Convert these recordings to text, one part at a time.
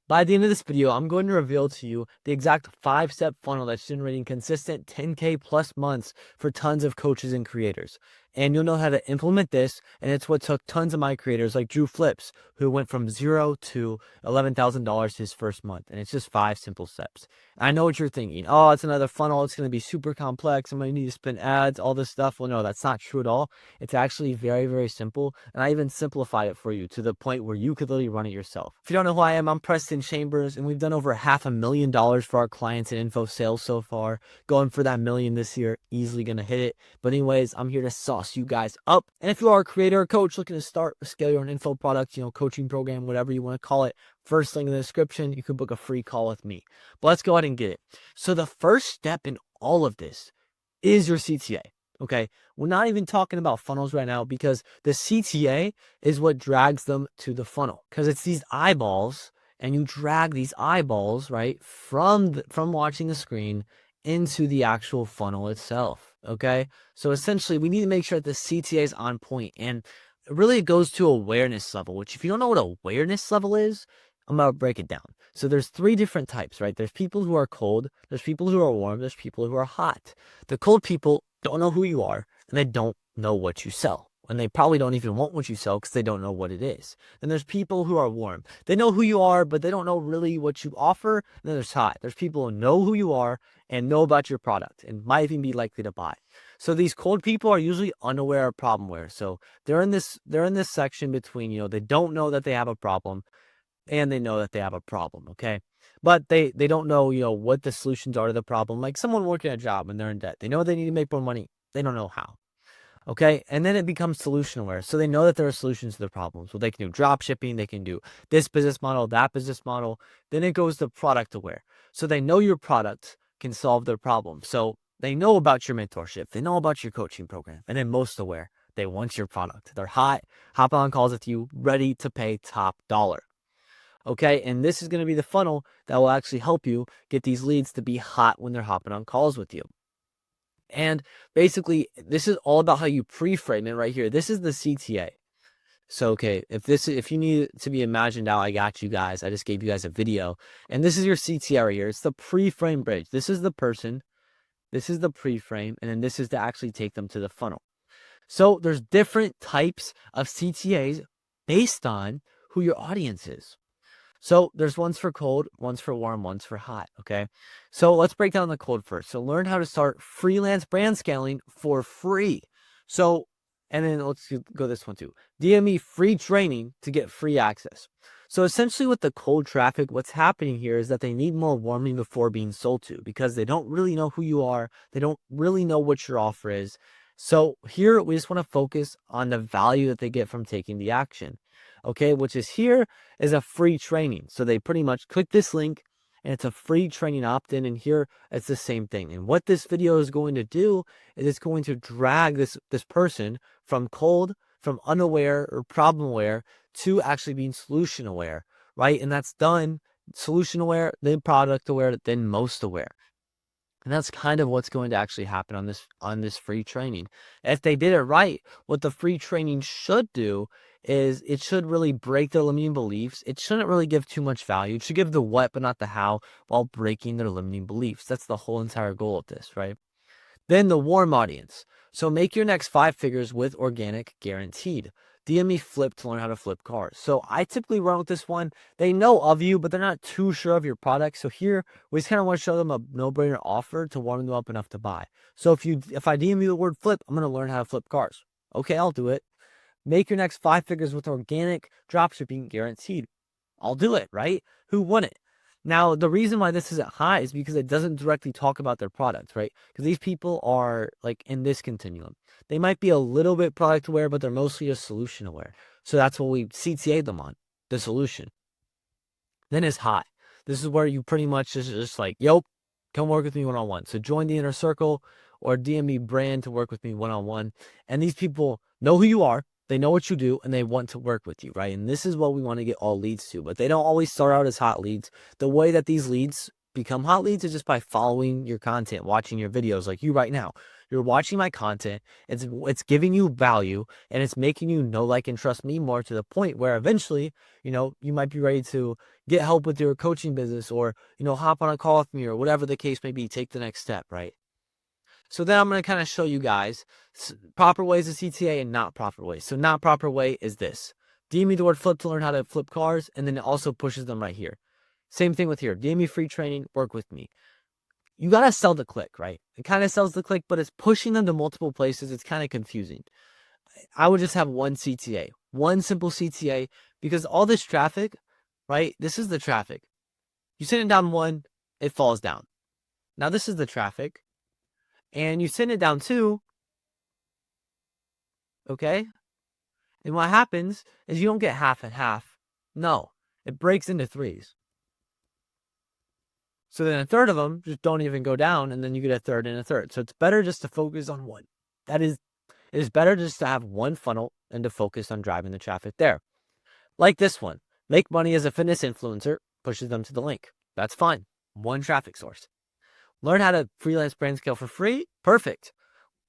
By the end of this video, I'm going to reveal to you the exact 5-step funnel that's generating consistent 10K plus months for tons of coaches and creators. And you'll know how to implement this. And it's what took tons of my creators like Drew Flips, who went from $0 to $11,000 his first month. And it's just 5 simple steps. I know what you're thinking. Oh, it's another funnel. It's going to be super complex. I'm going to need to spin ads, all this stuff. Well, no, that's not true at all. It's actually very, very simple. And I even simplified it for you to the point where you could literally run it yourself. If you don't know who I am, I'm Preston Chambers, and we've done over $500,000 for our clients in info sales so far. Going for that million this year, easily going to hit it. But anyways, I'm here to sauce you guys up. And if you are a creator or coach looking to start or scale your own info product, coaching program, whatever you want to call it, first link in the description, you can book a free call with me. But let's go ahead and get it. So the first step in all of this is your CTA. Okay, we're not even talking about funnels right now because the CTA is what drags them to the funnel, because it's these eyeballs, and you drag these eyeballs right from watching the screen into the actual funnel itself. Okay, so essentially we need to make sure that the CTA is on point, and really it goes to awareness level, which if you don't know what awareness level is, I'm gonna break it down. So there's 3 different types, right? There's people who are cold, there's people who are warm, there's people who are hot. The cold people don't know who you are, and they don't know what you sell. And they probably don't even want what you sell because they don't know what it is. Then there's people who are warm. They know who you are, but they don't know really what you offer. And then there's hot. There's people who know who you are and know about your product and might even be likely to buy. So these cold people are usually unaware of problemware. So they're in this section between, they don't know that they have a problem and they know that they have a problem, okay? But they don't know, what the solutions are to the problem. Like someone working a job and they're in debt. They know they need to make more money. They don't know how, okay? And then it becomes solution aware. So they know that there are solutions to the problems. Well, they can do drop shipping. They can do this business model, that business model. Then it goes to product aware. So they know your product can solve their problem. So they know about your mentorship. They know about your coaching program. And then most aware, they want your product. They're hot, hop on calls with you, ready to pay top dollar. Okay, and this is going to be the funnel that will actually help you get these leads to be hot when they're hopping on calls with you. And basically, this is all about how you pre-frame it right here. This is the CTA. So, okay, if you need it to be imagined out, I got you guys. I just gave you guys a video. And this is your CTA right here. It's the pre-frame bridge. This is the person. This is the pre-frame. And then this is to actually take them to the funnel. So there's different types of CTAs based on who your audience is. So there's ones for cold, ones for warm, ones for hot, okay? So let's break down the cold first. So learn how to start freelance brand scaling for free. So, and then let's go this one too. DM me free training to get free access. So essentially with the cold traffic, what's happening here is that they need more warming before being sold to, because they don't really know who you are. They don't really know what your offer is. So here we just want to focus on the value that they get from taking the action. Okay, which is here is a free training. So they pretty much click this link and it's a free training opt-in, and here it's the same thing. And what this video is going to do is it's going to drag this person from cold, from unaware or problem aware to actually being solution aware, right? And that's done solution aware, then product aware, then most aware. And that's kind of what's going to actually happen on this free training. If they did it right, what the free training should do is it should really break their limiting beliefs. It shouldn't really give too much value. It should give the what, but not the how, while breaking their limiting beliefs. That's the whole entire goal of this, right? Then the warm audience. So make your next 5 figures with organic guaranteed. DM me Flip to learn how to flip cars. So I typically run with this one. They know of you, but they're not too sure of your product. So here we just kind of want to show them a no-brainer offer to warm them up enough to buy. So if I DM you the word flip, I'm going to learn how to flip cars. Okay, I'll do it. Make your next 5 figures with organic dropshipping guaranteed. I'll do it, right? Who wouldn't? Now, the reason why this isn't high is because it doesn't directly talk about their product, right? Because these people are like in this continuum. They might be a little bit product aware, but they're mostly just solution aware. So that's what we CTA them on, the solution. Then is high. This is where you pretty much just like, yo, come work with me one-on-one. So join the inner circle or DM me brand to work with me one-on-one. And these people know who you are. They know what you do and they want to work with you, right? And this is what we want to get all leads to, but they don't always start out as hot leads. The way that these leads become hot leads is just by following your content, watching your videos like you right now. You're watching my content. It's giving you value, and it's making you know, like, and trust me more to the point where eventually, you might be ready to get help with your coaching business, or, hop on a call with me, or whatever the case may be, take the next step, right? So then I'm going to kind of show you guys proper ways of CTA and not proper ways. So not proper way is this. DM me the word flip to learn how to flip cars, and then it also pushes them right here. Same thing with here. DM me free training, work with me. You got to sell the click, right? It kind of sells the click, but it's pushing them to multiple places. It's kind of confusing. I would just have one CTA, one simple CTA, because all this traffic, right? This is the traffic. You send it down one, it falls down. Now this is the traffic. And you send it down 2, okay? And what happens is you don't get half and half. No, it breaks into 3s. So then a third of them just don't even go down, and then you get a third and a third. So it's better just to focus on one. It is better just to have one funnel and to focus on driving the traffic there. Like this one, make money as a fitness influencer, pushes them to the link. That's fine. One traffic source. Learn how to freelance brand scale for free. Perfect.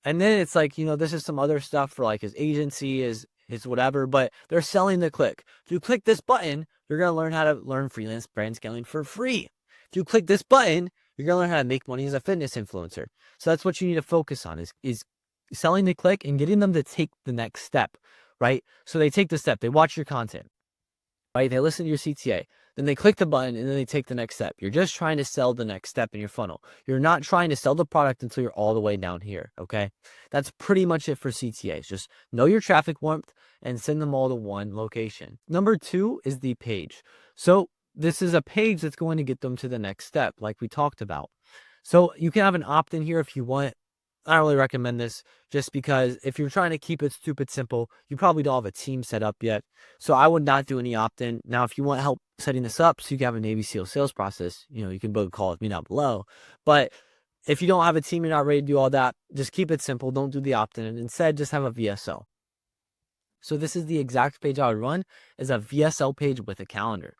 And then it's like, this is some other stuff for like his agency, his whatever, but they're selling the click. If you click this button, you're going to learn how to learn freelance brand scaling for free. If you click this button, you're going to learn how to make money as a fitness influencer. So that's what you need to focus on is selling the click and getting them to take the next step, right? So they take the step, they watch your content, right? They listen to your CTA, then they click the button, and then they take the next step. You're just trying to sell the next step in your funnel. You're not trying to sell the product until you're all the way down here, okay? That's pretty much it for CTAs. Just know your traffic warmth and send them all to one location. Number 2 is the page. So this is a page that's going to get them to the next step, like we talked about. So you can have an opt-in here if you want. I don't really recommend this just because if you're trying to keep it stupid simple, you probably don't have a team set up yet. So I would not do any opt-in. Now, if you want help setting this up so you can have a Navy SEAL sales process, you can book a call with me down below. But if you don't have a team, you're not ready to do all that, just keep it simple. Don't do the opt-in, and instead just have a VSL. So this is the exact page I would run, is a VSL page with a calendar.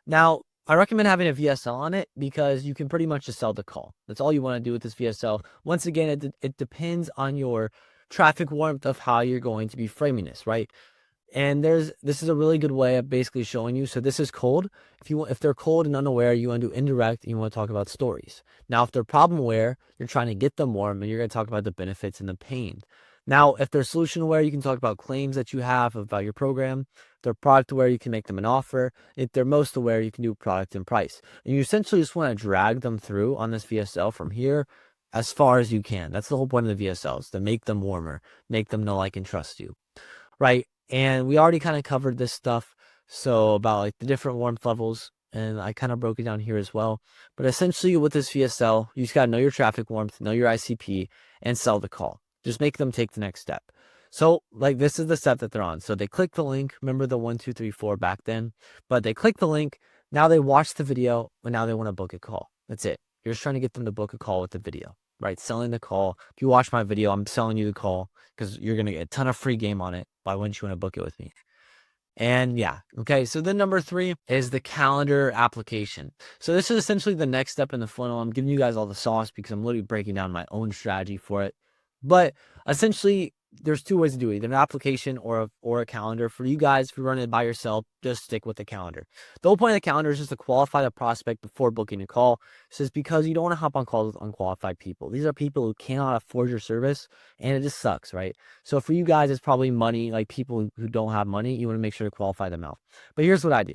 Now, I recommend having a VSL on it because you can pretty much just sell the call. That's all you want to do with this VSL. Once again, it depends on your traffic warmth of how you're going to be framing this, right? And this is a really good way of basically showing you. So this is cold. If they're cold and unaware, you want to do indirect and you want to talk about stories. Now, if they're problem aware, you're trying to get them warm and you're going to talk about the benefits and the pain. Now, if they're solution aware, you can talk about claims that you have about your program. If they're product aware, you can make them an offer. If they're most aware, you can do product and price. And you essentially just want to drag them through on this VSL from here as far as you can. That's the whole point of the VSLs, to make them warmer, make them know, like, and trust you, right? And we already kind of covered this stuff. So about like the different warmth levels, and I kind of broke it down here as well. But essentially with this VSL, you just got to know your traffic warmth, know your ICP, and sell the call. Just make them take the next step. So like this is the step that they're on. So they click the link. Remember the 1, 2, 3, 4 back then, but they click the link. Now they watch the video, and now they want to book a call. That's it. You're just trying to get them to book a call with the video, right? Selling the call. If you watch my video, I'm selling you the call because you're going to get a ton of free game on it. Why wouldn't you want to book it with me? And yeah, okay. So then number 3 is the calendar application. So this is essentially the next step in the funnel. I'm giving you guys all the sauce because I'm literally breaking down my own strategy for it. But essentially, there's 2 ways to do it, either an application or a calendar. For you guys, if you're running it by yourself, just stick with the calendar. The whole point of the calendar is just to qualify the prospect before booking a call. This is because you don't want to hop on calls with unqualified people. These are people who cannot afford your service, and it just sucks, right? So for you guys, it's probably money, like people who don't have money. You want to make sure to qualify them out. But here's what I do.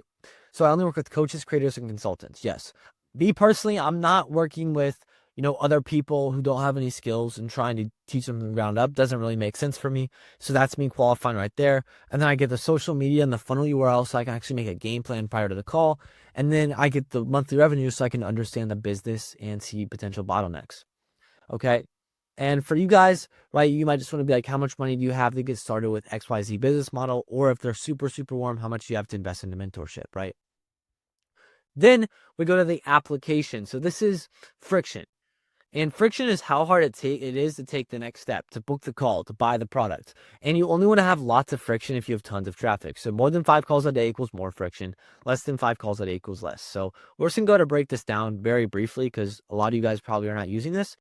So I only work with coaches, creators, and consultants. Yes. Me personally, I'm not working with other people who don't have any skills and trying to teach them from the ground up. Doesn't really make sense for me. So that's me qualifying right there. And then I get the social media and the funnel URL so I can actually make a game plan prior to the call. And then I get the monthly revenue so I can understand the business and see potential bottlenecks. Okay. And for you guys, right, you might just want to be like, how much money do you have to get started with XYZ business model? Or if they're super, super warm, how much do you have to invest into mentorship, right? Then we go to the application. So this is friction. And friction is how hard it is to take the next step, to book the call, to buy the product. And you only want to have lots of friction if you have tons of traffic. So more than 5 calls a day equals more friction. Less than 5 calls a day equals less. So we're just going to go to break this down very briefly because a lot of you guys probably are not using this.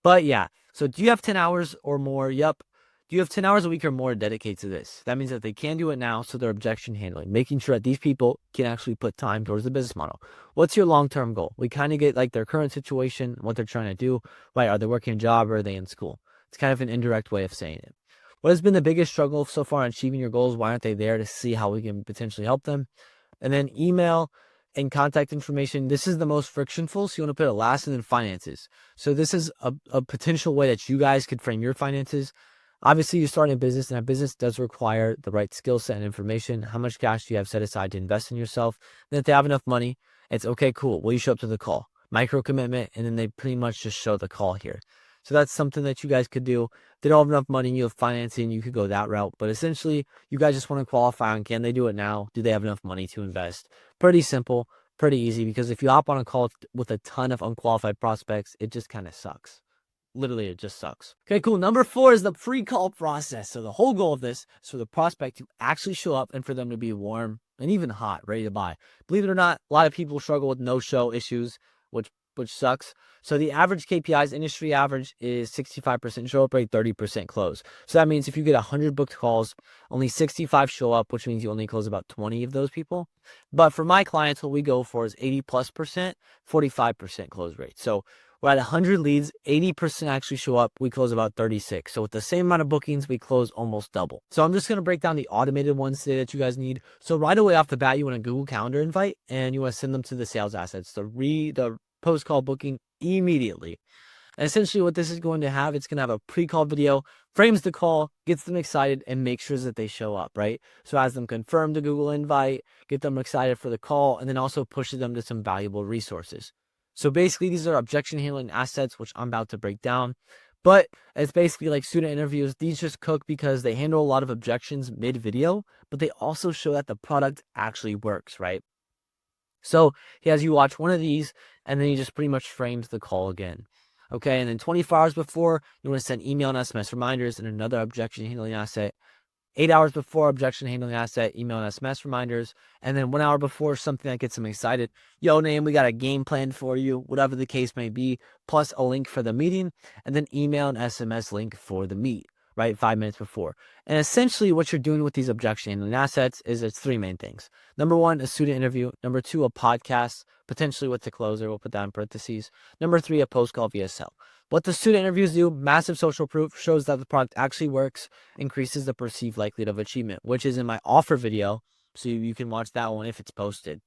But yeah, So do you have 10 hours or more? Yep. Do you have 10 hours a week or more dedicated to this? That means that they can do it now, so they're objection handling, making sure that these people can actually put time towards the business model. What's your long-term goal? We kind of get like their current situation, what they're trying to do, right? Are they working a job or are they in school? It's kind of an indirect way of saying it. What has been the biggest struggle so far in achieving your goals? Why aren't they there to see how we can potentially help them? And then email and contact information. This is the most frictionful, so you want to put it last, and then finances. So this is a potential way that you guys could frame your finances. Obviously, you're starting a business, and a business does require the right skill set and information. How much cash do you have set aside to invest in yourself? And if they have enough money, it's okay, cool. Will you show up to the call? Micro commitment, and then they pretty much just show the call here. So that's something that you guys could do. If they don't have enough money, you have financing, you could go that route. But essentially, you guys just want to qualify on, can they do it now? Do they have enough money to invest? Pretty simple, pretty easy, because if you hop on a call with a ton of unqualified prospects, it just kind of sucks. Literally, it just sucks. Okay, cool. Number 4 is the pre-call process. So the whole goal of this is for the prospect to actually show up and for them to be warm and even hot, ready to buy. Believe it or not, a lot of people struggle with no-show issues, which sucks. So the average KPIs, industry average, is 65% show up rate, 30% close. So that means if you get 100 booked calls, only 65 show up, which means you only close about 20 of those people. But for my clients, what we go for is 80+%, 45% close rate. So we're at 100 leads, 80% actually show up. We close about 36. So with the same amount of bookings, we close almost double. So I'm just going to break down the automated ones today that you guys need. So right away off the bat, you want a Google Calendar invite, and you want to send them to the sales assets, the post-call booking immediately. And essentially what this is going to have, it's going to have a pre-call video, frames the call, gets them excited, and makes sure that they show up, right? So has them confirm the Google invite, get them excited for the call, and then also pushes them to some valuable resources. So basically, these are objection handling assets, which I'm about to break down. But it's basically like student interviews. These just cook because they handle a lot of objections mid-video, but they also show that the product actually works, right? So he has you watch one of these, and then he just pretty much frames the call again. Okay, and then 24 hours before, you want to send email and SMS reminders and another objection handling asset. 8 hours before, objection handling asset, email and SMS reminders. And then 1 hour before, something that gets them excited. Yo, name, we got a game plan for you, whatever the case may be, plus a link for the meeting, and then email and SMS link for the meet, right? 5 minutes before. And essentially what you're doing with these objection handling assets is it's 3 main things. Number 1, a student interview. Number 2, a podcast, potentially with the closer. We'll put that in parentheses. Number 3, a post call VSL. What the student interviews do, massive social proof, shows that the product actually works, increases the perceived likelihood of achievement, which is in my offer video. So you can watch that one if it's posted.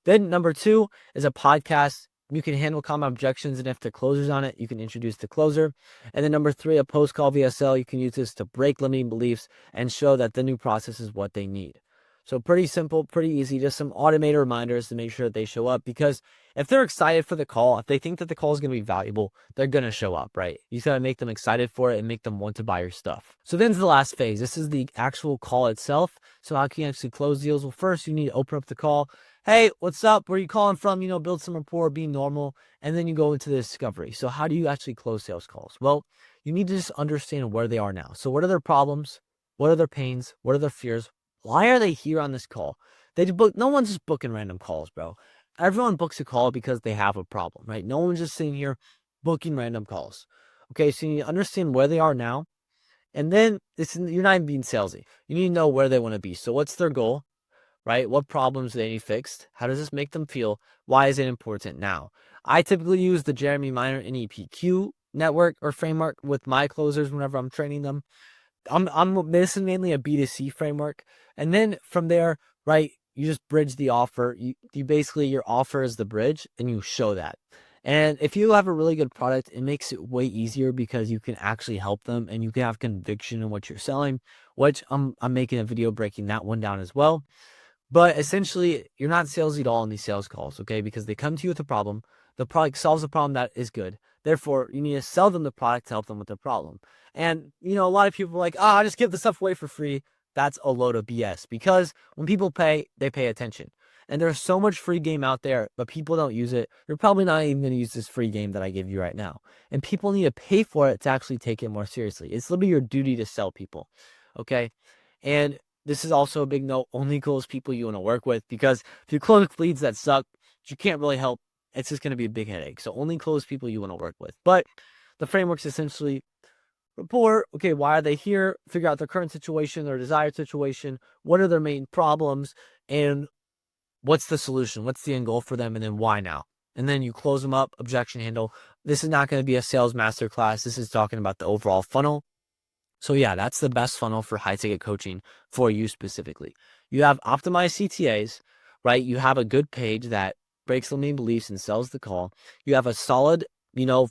Then number 2 is a podcast. You can handle common objections, and if the closer's on it, you can introduce the closer. And then number 3, a post-call VSL. You can use this to break limiting beliefs and show that the new process is what they need. So pretty simple, pretty easy, just some automated reminders to make sure that they show up, because if they're excited for the call, if they think that the call is going to be valuable, they're going to show up, right? You got to make them excited for it and make them want to buy your stuff. So then's the last phase. This is the actual call itself. So how can you actually close deals? Well, first you need to open up the call. Hey, what's up? Where are you calling from? Build some rapport, be normal, and then you go into the discovery. So how do you actually close sales calls? Well, you need to just understand where they are now. So what are their problems? What are their pains? What are their fears? Why are they here on this call? No one's just booking random calls, bro. Everyone books a call because they have a problem, right? No one's just sitting here booking random calls. Okay, so you need to understand where they are now. And then you're not even being salesy. You need to know where they want to be. So what's their goal, right? What problems do they need fixed? How does this make them feel? Why is it important now? I typically use the Jeremy Miner NEPQ network or framework with my closers whenever I'm training them. This is mainly a B2C framework. And then from there, right, you just bridge the offer. You basically, your offer is the bridge, and you show that. And if you have a really good product, it makes it way easier because you can actually help them and you can have conviction in what you're selling, which I'm making a video breaking that one down as well. But essentially, you're not salesy at all in these sales calls, okay? Because they come to you with a problem. The product solves a problem that is good. Therefore, you need to sell them the product to help them with their problem. And, a lot of people are like, I just give the stuff away for free. That's a load of BS, because when people pay, they pay attention. And there's so much free game out there, but people don't use it. You're probably not even going to use this free game that I give you right now. And people need to pay for it to actually take it more seriously. It's literally your duty to sell people, okay? And this is also a big note. Only close people you want to work with, because if you close leads that suck, you can't really help. It's just going to be a big headache. So only close people you want to work with. But the framework's essentially report, okay, why are they here? Figure out their current situation, their desired situation, what are their main problems, and what's the solution? What's the end goal for them? And then why now? And then you close them up, objection handle. This is not going to be a sales masterclass. This is talking about the overall funnel. So yeah, that's the best funnel for high ticket coaching for you specifically. You have optimized CTAs, right? You have a good page that breaks limiting beliefs and sells the call. You have a solid,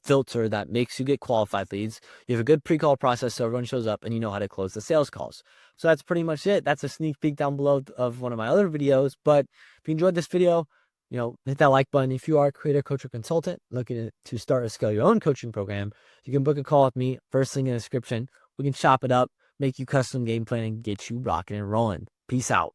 filter that makes you get qualified leads. You have a good pre-call process so everyone shows up and you know how to close the sales calls. So that's pretty much it. That's a sneak peek down below of one of my other videos. But if you enjoyed this video, hit that like button. If you are a creator, coach, or consultant looking to start or scale your own coaching program, you can book a call with me. First link in the description. We can chop it up, make you custom game plan, and get you rocking and rolling. Peace out.